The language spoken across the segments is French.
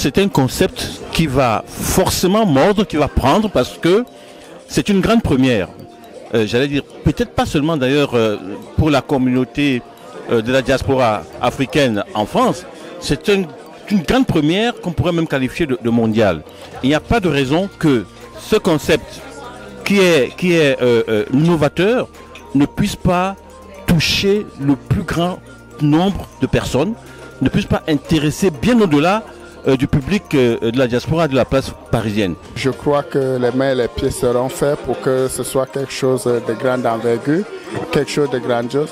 c'est un concept qui va forcément mordre, qui va prendre parce que c'est une grande première. J'allais dire, peut-être pas seulement d'ailleurs pour la communauté de la diaspora africaine en France, c'est une grande première qu'on pourrait même qualifier de mondiale. Il n'y a pas de raison que ce concept qui est novateur ne puisse pas toucher le plus grand nombre de personnes, ne puisse pas intéresser bien au-delà du public de la diaspora de la place parisienne. Je crois que les mains et les pieds seront faits pour que ce soit quelque chose de grande envergure, quelque chose de grandiose.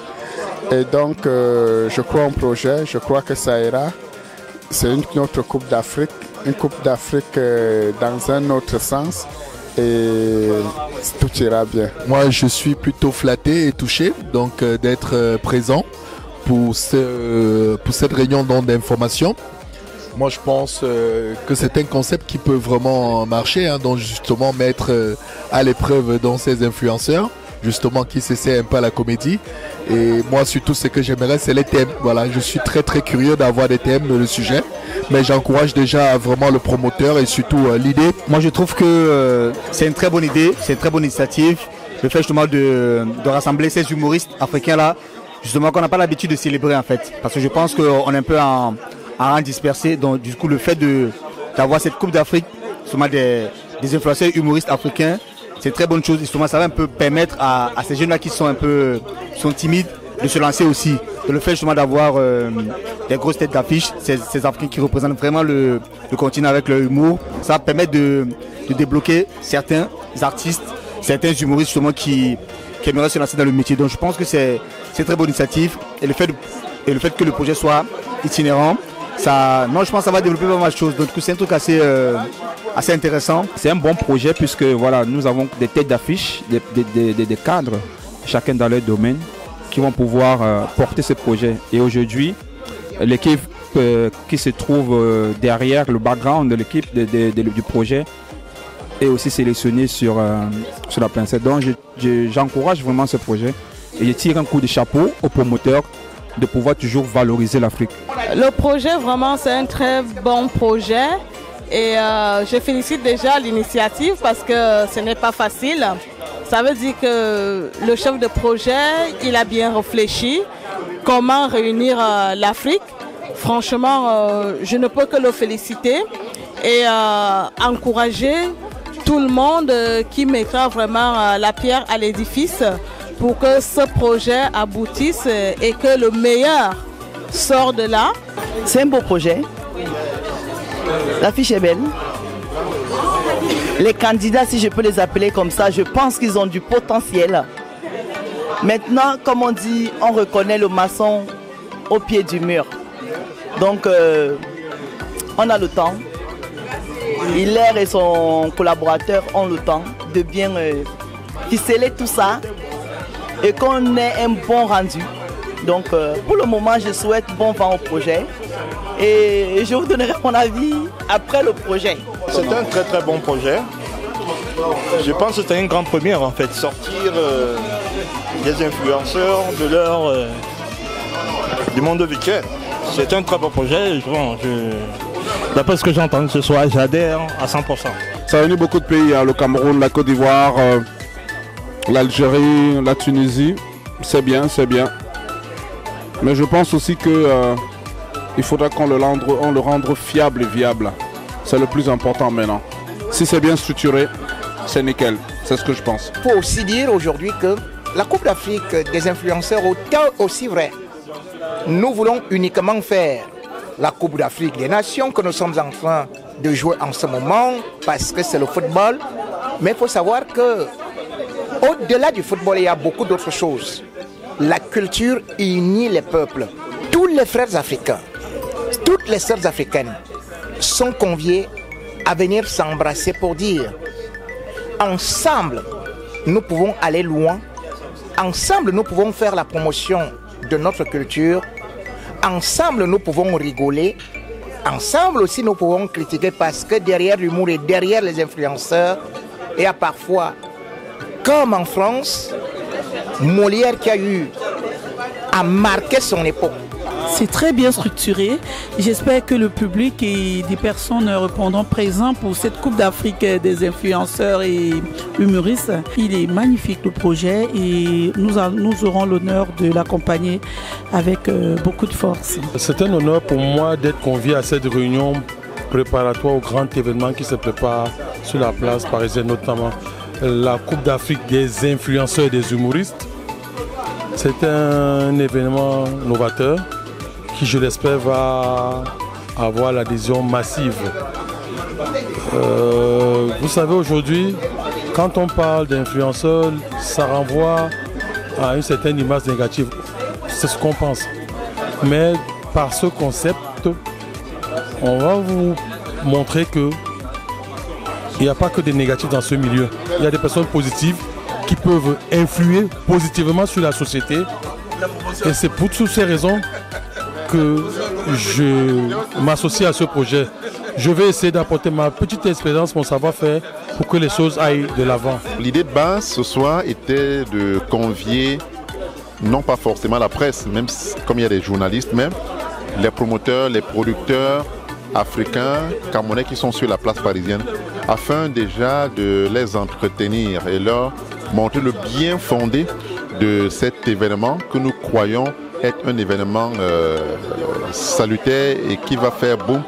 Et donc, je crois en projet, je crois que ça ira. C'est une autre Coupe d'Afrique, une Coupe d'Afrique dans un autre sens. Et tout ira bien. Moi, je suis plutôt flatté et touché donc d'être présent pour cette réunion d'information. Moi, je pense que c'est un concept qui peut vraiment marcher, hein, donc justement mettre à l'épreuve dans ces influenceurs, justement qui s'essaient un peu à la comédie. Et moi, surtout, ce que j'aimerais, c'est les thèmes. Voilà, je suis très très curieux d'avoir des thèmes de le sujet, mais j'encourage déjà vraiment le promoteur et surtout l'idée. Moi, je trouve que c'est une très bonne idée, c'est une très bonne initiative. Le fait justement de rassembler ces humoristes africains-là, justement qu'on n'a pas l'habitude de célébrer en fait, parce que je pense qu'on est un peu en rang dispersé. Donc du coup, le fait d'avoir cette Coupe d'Afrique, justement des influenceurs humoristes africains, c'est une très bonne chose. Justement, ça va un peu permettre à ces jeunes-là qui sont sont timides de se lancer aussi. Et le fait justement d'avoir des grosses têtes d'affiche, ces Africains qui représentent vraiment le continent avec leur humour, ça va permettre de débloquer certains artistes, certains humoristes justement qui aimeraient se lancer dans le métier. Donc je pense que c'est une très bonne initiative. Et le fait que le projet soit itinérant, je pense que ça va développer pas mal de choses. Donc c'est un truc assez intéressant. C'est un bon projet puisque voilà, nous avons des têtes d'affiche, des cadres, chacun dans leur domaine, qui vont pouvoir porter ce projet. Et aujourd'hui, l'équipe qui se trouve derrière le background de l'équipe du projet est aussi sélectionnée sur la pincette. Donc j'encourage vraiment ce projet et je tire un coup de chapeau aux promoteurs de pouvoir toujours valoriser l'Afrique. Le projet, vraiment, c'est un très bon projet et je félicite déjà l'initiative parce que ce n'est pas facile. Ça veut dire que le chef de projet, il a bien réfléchi comment réunir l'Afrique. Franchement, je ne peux que le féliciter et encourager tout le monde qui mettra vraiment la pierre à l'édifice pour que ce projet aboutisse et que le meilleur sorte de là. C'est un beau projet. L'affiche est belle. Les candidats, si je peux les appeler comme ça, je pense qu'ils ont du potentiel. Maintenant, comme on dit, on reconnaît le maçon au pied du mur. Donc, on a le temps. Hilaire et son collaborateur ont le temps de bien ficeler tout ça et qu'on ait un bon rendu. Donc, pour le moment, je souhaite bon vent au projet et je vous donnerai mon avis après le projet. C'est un très très bon projet. Je pense que c'est une grande première en fait, sortir des influenceurs du monde virtuel. C'est un très bon projet. D'après ce que j'ai entendu ce soir, j'adhère à 100%. Ça a réuni beaucoup de pays, hein, le Cameroun, la Côte d'Ivoire, l'Algérie, la Tunisie. C'est bien, c'est bien. Mais je pense aussi qu'il faudra qu'on le rende fiable et viable. C'est le plus important maintenant. Si c'est bien structuré, c'est nickel. C'est ce que je pense. Il faut aussi dire aujourd'hui que la Coupe d'Afrique des influenceurs, autant aussi vrai, nous voulons uniquement faire la Coupe d'Afrique des Nations que nous sommes en train de jouer en ce moment parce que c'est le football. Mais il faut savoir que au-delà du football, il y a beaucoup d'autres choses. La culture unit les peuples. Tous les frères africains, toutes les sœurs africaines sont conviés à venir s'embrasser pour dire ensemble, nous pouvons aller loin. Ensemble, nous pouvons faire la promotion de notre culture. Ensemble, nous pouvons rigoler. Ensemble aussi, nous pouvons critiquer parce que derrière l'humour et derrière les influenceurs, il y a parfois, comme en France, Molière qui a eu à marquer son époque. C'est très bien structuré. J'espère que le public et des personnes répondront présents pour cette Coupe d'Afrique des influenceurs et humoristes. Il est magnifique le projet et nous aurons l'honneur de l'accompagner avec beaucoup de force. C'est un honneur pour moi d'être convié à cette réunion préparatoire au grand événement qui se prépare sur la place parisienne, notamment la Coupe d'Afrique des influenceurs et des humoristes. C'est un événement novateur qui, je l'espère, va avoir l'adhésion massive. Vous savez, aujourd'hui, quand on parle d'influenceurs, ça renvoie à une certaine image négative. C'est ce qu'on pense. Mais par ce concept, on va vous montrer que il n'y a pas que des négatifs dans ce milieu. Il y a des personnes positives qui peuvent influer positivement sur la société. Et c'est pour toutes ces raisons que je m'associe à ce projet. Je vais essayer d'apporter ma petite expérience, mon savoir-faire pour que les choses aillent de l'avant. L'idée de base ce soir était de convier, non pas forcément la presse, même comme il y a des journalistes même, les promoteurs, les producteurs africains, camerounais qui sont sur la place parisienne, afin déjà de les entretenir et leur montrer le bien fondé de cet événement que nous croyons être un événement salutaire et qui va faire boom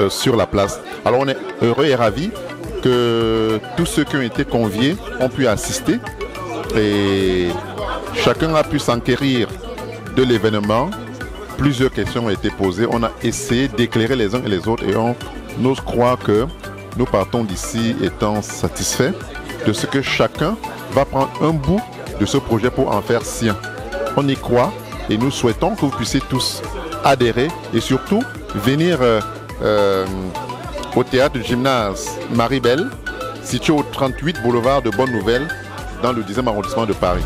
sur la place. Alors on est heureux et ravis que tous ceux qui ont été conviés ont pu assister et chacun a pu s'enquérir de l'événement. Plusieurs questions ont été posées. On a essayé d'éclairer les uns et les autres et on ose croire que nous partons d'ici étant satisfaits de ce que chacun va prendre un bout de ce projet pour en faire sien. On y croit et nous souhaitons que vous puissiez tous adhérer et surtout venir au théâtre du gymnase Marie-Belle, situé au 38 boulevard de Bonne Nouvelle dans le 10e arrondissement de Paris.